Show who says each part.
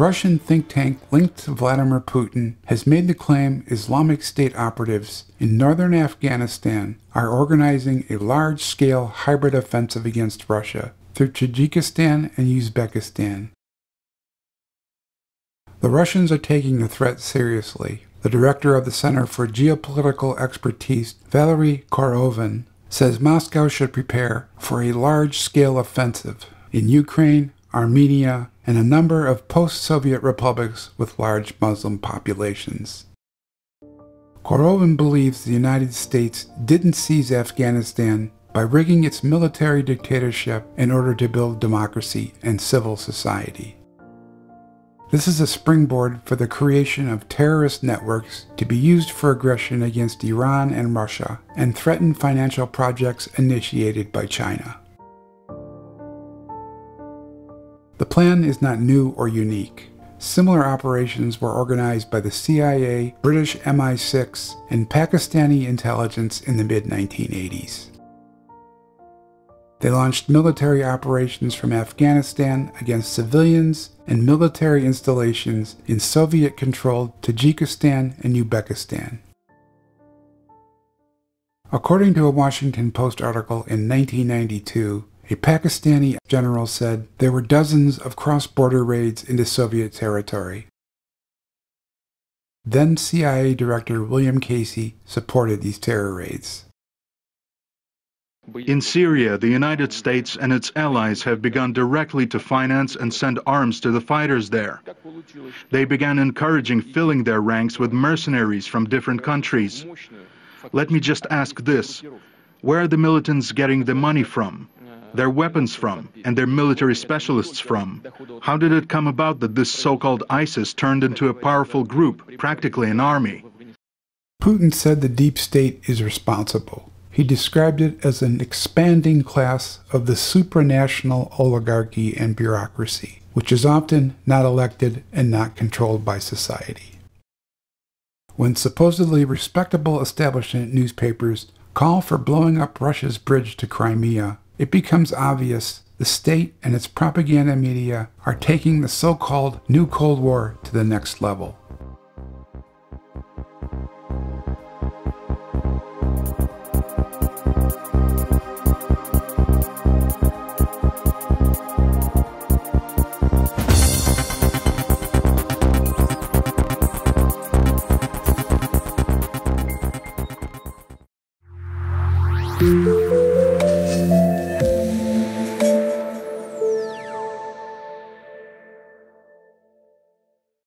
Speaker 1: Russian think tank linked to Vladimir Putin has made the claim Islamic State operatives in northern Afghanistan are organizing a large-scale hybrid offensive against Russia through Tajikistan and Uzbekistan. The Russians are taking the threat seriously. The director of the Center for Geopolitical Expertise, Valery Korovin, says Moscow should prepare for a large-scale offensive in Ukraine, Armenia, and a number of post-Soviet republics with large Muslim populations. Korovan believes the United States didn't seize Afghanistan by rigging its military dictatorship in order to build democracy and civil society. This is a springboard for the creation of terrorist networks to be used for aggression against Iran and Russia and threaten financial projects initiated by China. The plan is not new or unique. Similar operations were organized by the CIA, British MI6, and Pakistani intelligence in the mid-1980s. They launched military operations from Afghanistan against civilians and military installations in Soviet-controlled Tajikistan and Uzbekistan. According to a Washington Post article in 1992, a Pakistani general said there were dozens of cross-border raids into Soviet territory. Then CIA Director William Casey supported these terror raids.
Speaker 2: In Syria, the United States and its allies have begun directly to finance and send arms to the fighters there. They began encouraging filling their ranks with mercenaries from different countries. Let me just ask this: where are the militants getting the money from, their weapons from, and their military specialists from? How did it come about that this so-called ISIS turned into a powerful group, practically an army?
Speaker 1: Putin said the deep state is responsible. He described it as an expanding class of the supranational oligarchy and bureaucracy, which is often not elected and not controlled by society. When supposedly respectable establishment newspapers call for blowing up Russia's bridge to Crimea, it becomes obvious the state and its propaganda media are taking the so-called New Cold War to the next level.